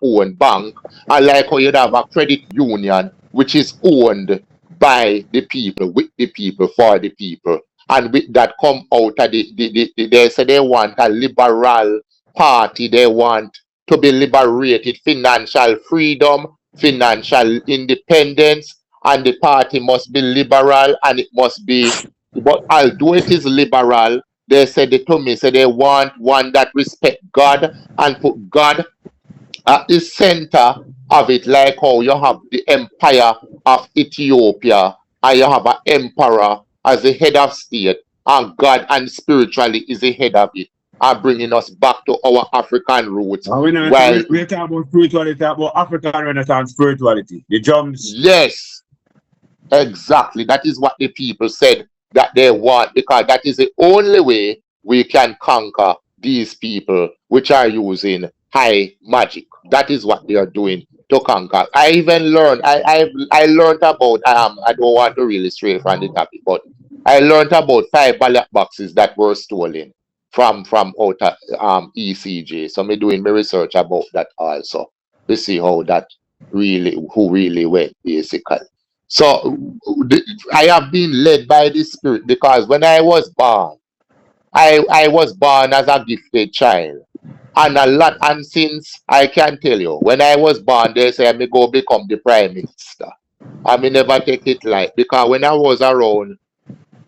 own bank, and like how you'd have a credit union, which is owned by the people, with the people, for the people. And with that come out of they say they want a liberal party, they want to be liberated, financial freedom, financial independence, and the party must be liberal and it must be, but although it is liberal, they said they told me, say they want one that respect God and put God at the center of it, like how you have the empire of Ethiopia and you have an emperor as the head of state, and God and spiritually is the head of it, and bringing us back to our African roots. And Well, we talk about spirituality, about African Renaissance spirituality. The drums. yes, exactly. That is what the people said that they want, because that is the only way we can conquer these people which are using high magic. That is what they are doing to conquer. I even learned, I learned about, I don't want to really stray from the topic, but I learned about 5 ballot boxes that were stolen from out of, ECJ. So me doing my research about that also to see how that really, who really went basically. So I have been led by the spirit, because when I was born, I was born as a gifted child. And and since I can tell you, when I was born, they say I may go become the prime minister. I may never take it light, because when I was around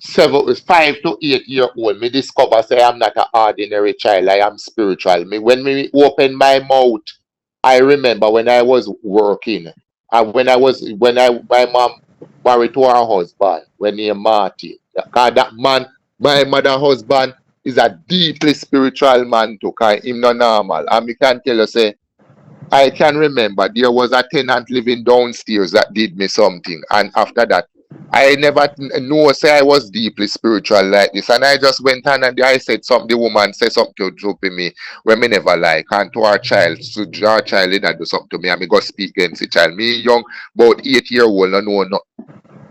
5 to 8 year old, me discover say I'm not an ordinary child, I am spiritual. Me when me open my mouth, I remember when I was working, and when I my mom married to her husband when he Marty. Because that man, my mother husband, is a deeply spiritual man too, cause him not normal. And me can tell you say, I can remember there was a tenant living downstairs that did me something, and after that, I never know say I was deeply spiritual like this, and I just went on and I said something. The woman said something to me when me never like, and to our child, so our child did do something to me, and me go speak against the child. Me young, about 8 year old, no know no.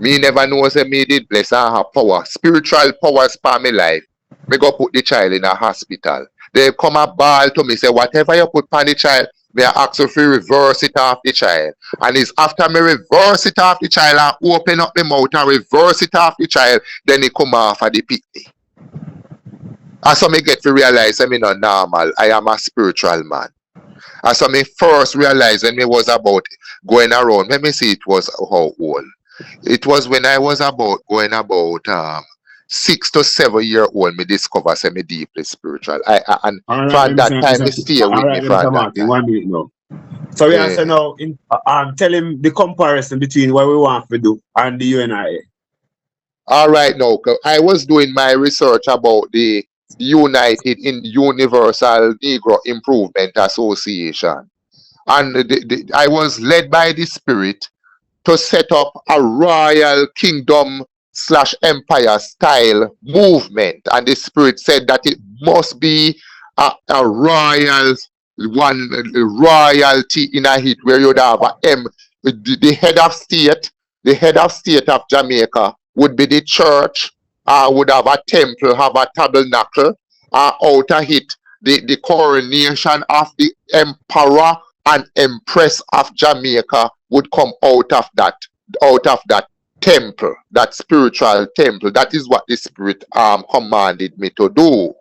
Me never know say me did bless and have power, spiritual powers for me life. Me go put the child in a hospital. They come a ball to me say whatever you put on the child, me ask you to reverse it off the child. And it's after me reverse it off the child and open up the mouth and reverse it off the child, then it come off of the picnic. And so me get to realize I'm not normal. I am a spiritual man. And so me first realized when me was about going around, let me see it was how old. It was when I was about going about 6 to 7 year old, me discover say me deeply spiritual. And from that time me stay with me from that time. 1 minute now. So we answer now tell him the comparison between what we want to do and the UNIA. All right, now I was doing my research about the United in Universal Negro Improvement Association, and I was led by the spirit to set up a royal kingdom / empire style movement, and the spirit said that it must be a royal one, royalty in a hit where you'd have the head of state of Jamaica would be the church, would have a temple, have a tabernacle, out of it the coronation of the emperor and empress of Jamaica would come out of that temple, that spiritual temple. That is what the spirit commanded me to do.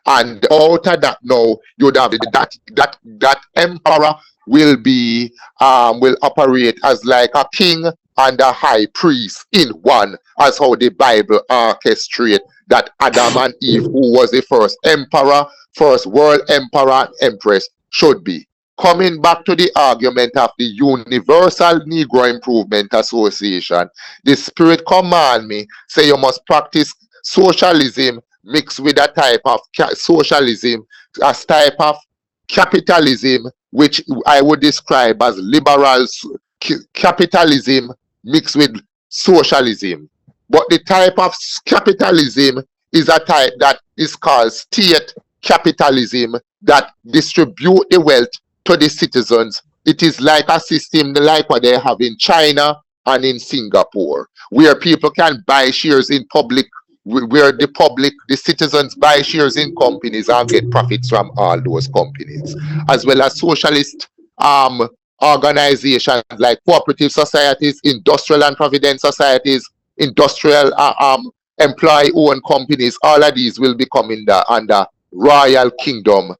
And out of that now, you'd have that emperor will be will operate as like a king and a high priest in one, as how the Bible orchestrate that Adam and Eve, who was the first emperor, first world emperor and empress, should be. Coming back to the argument of the Universal Negro Improvement Association, the spirit command me, say you must practice socialism mixed with a type of socialism, a type of capitalism, which I would describe as liberal capitalism mixed with socialism. But the type of capitalism is a type that is called state capitalism that distribute the wealth to the citizens. It is like a system like what they have in China and in Singapore, where people can buy shares in public, where the citizens buy shares in companies and get profits from all those companies, as well as socialist um organizations like cooperative societies, industrial and provident societies, industrial employee-owned companies. All of these will become in the under Royal Kingdom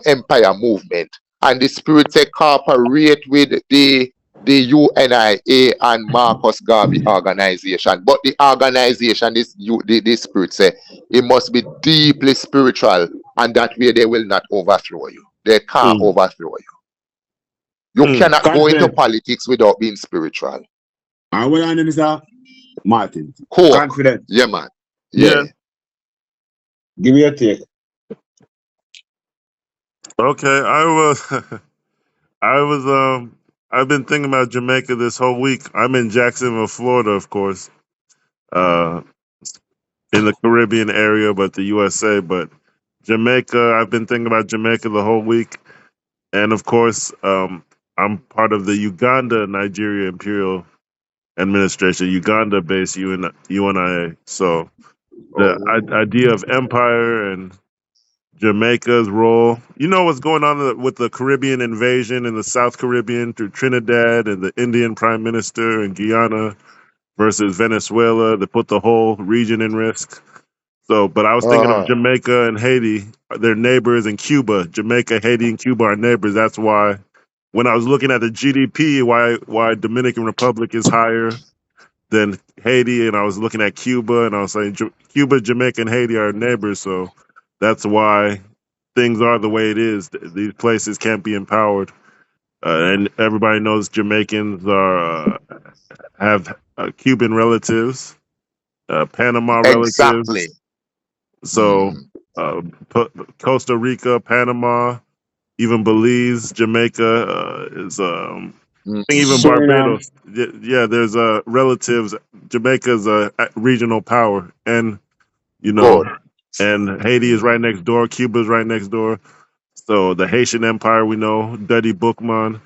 Empire movement, and the Spirit say cooperate with the UNIA and Marcus Garvey organization. But the organization, the Spirit say, it must be deeply spiritual, and that way they will not overthrow you. They can't overthrow you. You cannot go into Confident. politics without being spiritual. And what your name is Martin. Coke. Confident. Yeah, man. Yeah. Yeah. Give me a take. Okay, I've been thinking about Jamaica this whole week. I'm in Jacksonville, Florida, of course, in the Caribbean area, but the USA. But Jamaica, I've been thinking about Jamaica the whole week, and of course, I'm part of the Uganda Nigeria Imperial Administration, Uganda-based UNIA. So the idea of empire and Jamaica's role. You know what's going on with the Caribbean invasion in the South Caribbean through Trinidad and the Indian Prime Minister and Guyana versus Venezuela that put the whole region in risk. So, but I was thinking of Jamaica and Haiti, their neighbors, and Cuba. Jamaica, Haiti, and Cuba are neighbors. That's why when I was looking at the GDP, why Dominican Republic is higher than Haiti, and I was looking at Cuba, and I was saying Cuba, Jamaica, and Haiti are neighbors. So that's why things are the way it is. These places can't be empowered, and everybody knows Jamaicans have Cuban relatives, Panama relatives. Exactly. So Costa Rica, Panama, even Belize, Jamaica is. I think even Barbados. Yeah, there's relatives. Jamaica's a regional power, and you know. Good. And Haiti is right next door. Cuba is right next door. So the Haitian Empire, we know, Duddy Bookman.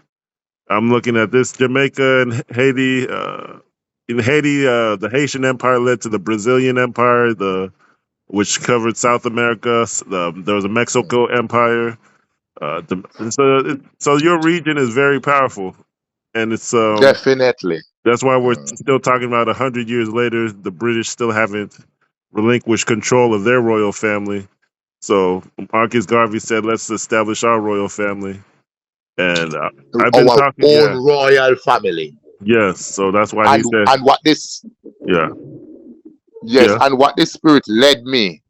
I'm looking at this Jamaica and Haiti. In Haiti, the Haitian Empire led to the Brazilian Empire, which covered South America. There was a Mexico Empire. So your region is very powerful, and it's Definitely. that's why we're still talking about 100 years later. The British still haven't relinquished control of their royal family. So Marcus Garvey said, "Let's establish our royal family." And I've been Our talking, own royal family. yes. So that's why he said, And what this yeah, yes, and what the Spirit led me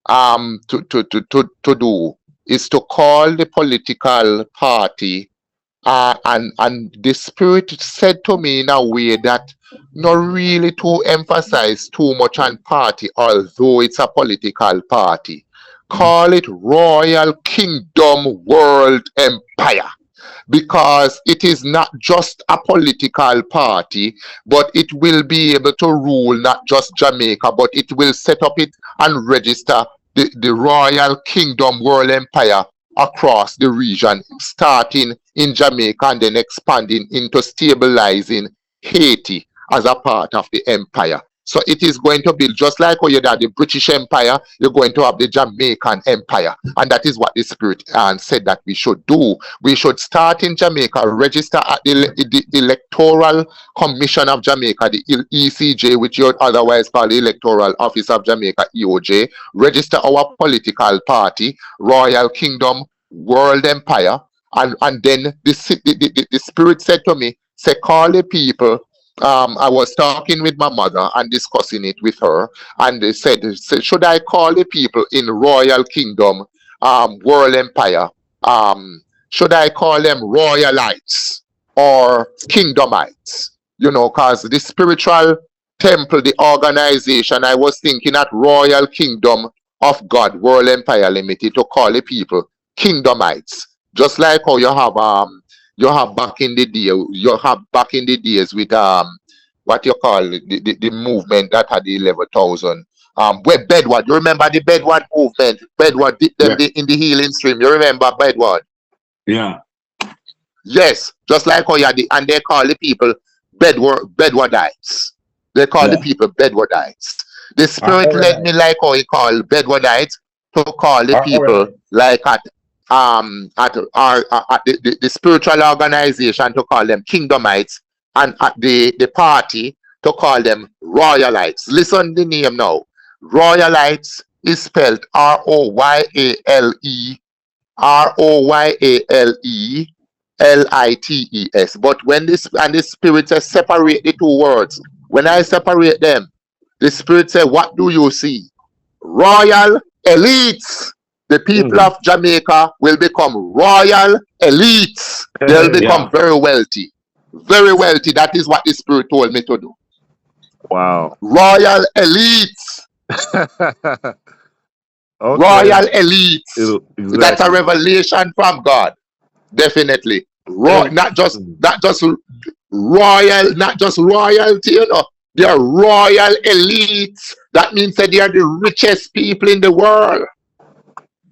to do is to call the political party, and the Spirit said to me in a way that not really to emphasize too much on party, although it's a political party. Call it Royal Kingdom World Empire, because it is not just a political party, but it will be able to rule not just Jamaica, but it will set up it and register the Royal Kingdom World Empire across the region, starting in Jamaica and then expanding into stabilizing Haiti as a part of the empire. So it is going to be just like how you had the British Empire, you're going to have the Jamaican Empire. And that is what the Spirit said that we should do. We should start in Jamaica, register at the Electoral Commission of Jamaica, the ECJ, which you otherwise call the Electoral Office of Jamaica, EOJ, register our political party, Royal Kingdom World Empire, and then the Spirit said to me, say, call the people. I was talking with my mother and discussing it with her, and they said, should I call the people in Royal Kingdom, World Empire? Should I call them Royalites or Kingdomites? You know, because the spiritual temple, the organization, I was thinking at Royal Kingdom of God, World Empire Limited, to call the people Kingdomites, just like how you have back in the day, you have back in the days with what you call the movement that had the 11,000 where Bedward. You remember the Bedward movement? Bedward dipped them in the healing stream. You remember Bedward? Yeah. Yes, just like how you had and they call the people Bedwardites. They call the people Bedwardites. The Spirit led me like how he called Bedwardites to call the people like at at our at the spiritual organization to call them kingdomites, and at the party to call them royalites. Listen the name now. Royalites is spelled Royalelite. But when this and the spirit says separate the two words, when I separate them, the spirit said, what do you see? Royal elites. The people Mm. of Jamaica will become royal elites. They'll Yeah. become very wealthy. Very wealthy. That is what the spirit told me to do. Wow. Royal elites. Okay. Royal elites. That's a Exactly. revelation from God. Definitely. And Not just royal, not just royalty, they are royal elites. That means that they are the richest people in the world.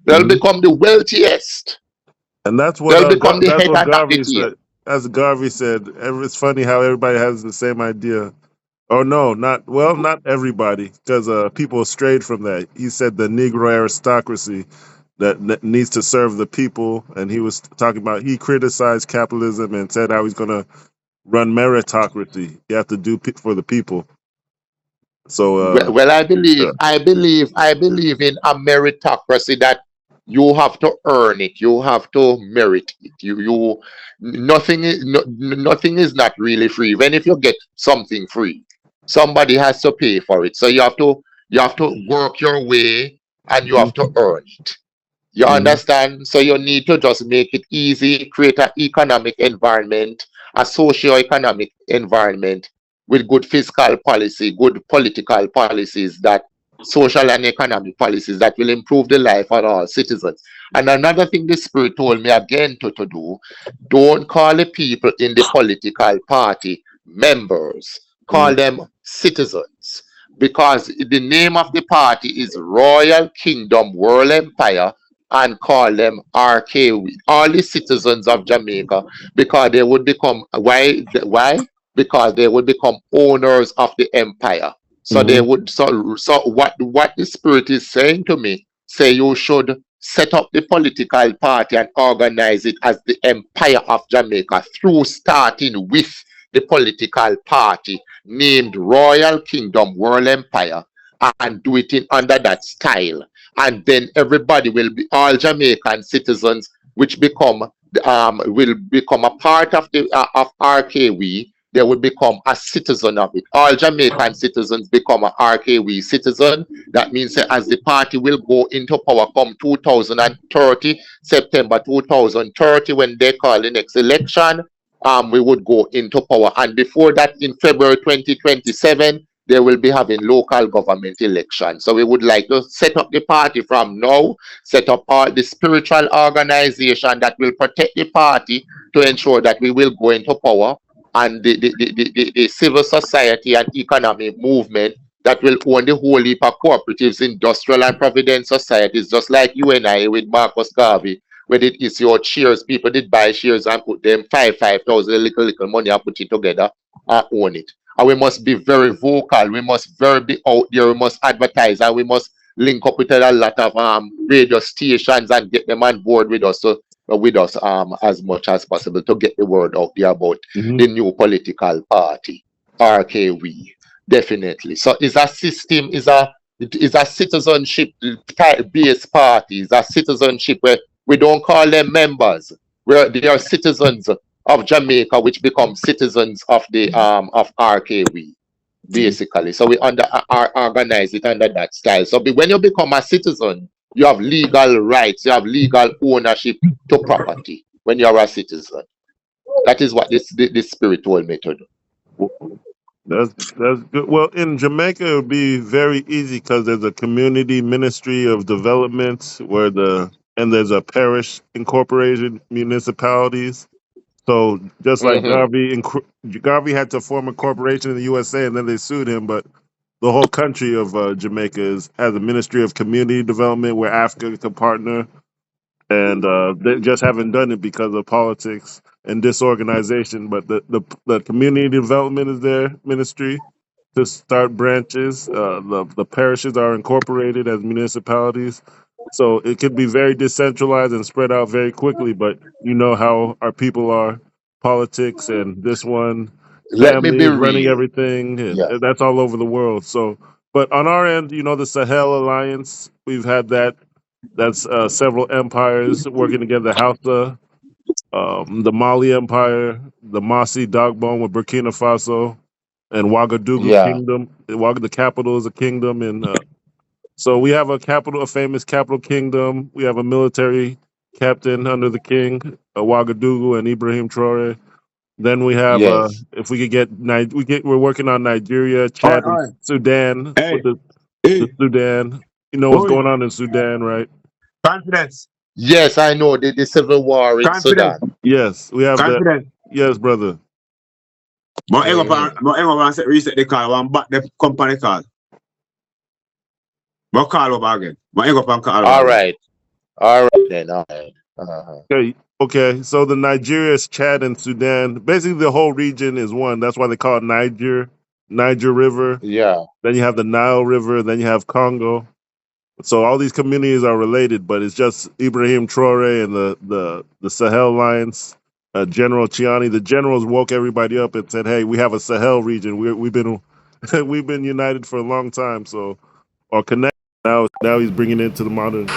They'll mhm. become the wealthiest. And that's what They'll become the That's head what and not the Garvey tail. said. As Garvey said, it's funny how everybody has the same idea. Oh no, not everybody, because people strayed from that. He said the Negro aristocracy that needs to serve the people, and he was talking about he criticized capitalism and said how he's going to run meritocracy. You have to do for the people. So Well, uh, I believe in a meritocracy that you have to earn it. You have to merit it. Nothing is nothing is not really free. Even if you get something free, somebody has to pay for it. So you have to work your way and you have to mhm, earn it. You mhm, understand? So you need to just make it easy, create an economic environment, a socio-economic environment with good fiscal policy, good political policies that social and economic policies that will improve the life of all citizens. And another thing the spirit told me again to do, don't call the people in the political party members, call mhm, them citizens. Because the name of the party is Royal Kingdom World Empire, and call them RKW, all the citizens of Jamaica, because they would become why? Because they would become owners of the empire. So they mhm, would so what the spirit is saying to me, say you should set up the political party and organize it as the empire of Jamaica through starting with the political party named Royal Kingdom World Empire, and do it in under that style, and then everybody will be all Jamaican citizens, which become will become a part of the of RKW. They will become a citizen of it. All Jamaican citizens become a RKW citizen. That means that as the party will go into power come 2030, September 2030, when they call the next election, we would go into power. And before that, in February 2027, they will be having local government elections. So we would like to set up the party from now, set up all the spiritual organization that will protect the party to ensure that we will go into power, and the civil society and economic movement that will own the whole heap of cooperatives, industrial and provident societies, just like you and I with Marcus Garvey, where it is your shares, people did buy shares and put them 5,000 little money and put it together and own it. And we must be very vocal. We must very be out there. We must advertise, and we must link up with a lot of radio stations and get them on board with us. So with us as much as possible to get the word out there about mhm. the new political party, RKW. Definitely. So it's a system, is a citizenship type based party, is a citizenship where we don't call them members. Where they are citizens of Jamaica, which become citizens of RKW, basically. So we organize it under that style. So when you become a citizen, you have legal rights, you have legal ownership to property when you're a citizen. That is what this spirit told me to do. That's good. Well, in Jamaica, it would be very easy because there's a community ministry of development and there's a parish incorporated municipalities. So just like Hmm. Garvey had to form a corporation in the USA and then they sued him, but the whole country of Jamaica has a ministry of community development where Africa can partner, and they just haven't done it because of politics and disorganization. But the community development is their ministry to start branches. The parishes are incorporated as municipalities. So it could be very decentralized and spread out very quickly. But you know how our people are, politics and this one Let me family be is running real. everything, Yeah, and that's all over the world. So, but on our end, you know, the Sahel Alliance, we've had that. That's several empires working together. The Hausa, the Mali Empire, the Masi Dagbon with Burkina Faso, and Ouagadougou yeah, Kingdom. The capital is a kingdom, and so we have a famous capital kingdom. We have a military captain under the king, Ouagadougou and Ibrahim Traore. Then we have, yes, if we could get, we're working on Nigeria, All right, Chad, all and right. Sudan with Hey, the hey, Sudan. You know what's boy, going on in Sudan, right? confidence, yes. I know the civil war in confidence, Sudan. Yes, we have the. confidence. Yes, brother. Hmm. But hang up and reset the call. One back the company call. But call over again. But hang up and call over All again. right, all right then. All right. Uh-huh. Okay, okay. So the Nigeria is Chad and Sudan. Basically, the whole region is one. That's why they call it Niger River. Yeah, Then you have the Nile River. Then you have Congo. So all these communities are related, but it's just Ibrahim Traore and the Sahel Alliance, General Chiani. The generals woke everybody up and said, "Hey, we have a Sahel region. We've been we've been united for a long time. So or connect now. Now he's bringing it to the modern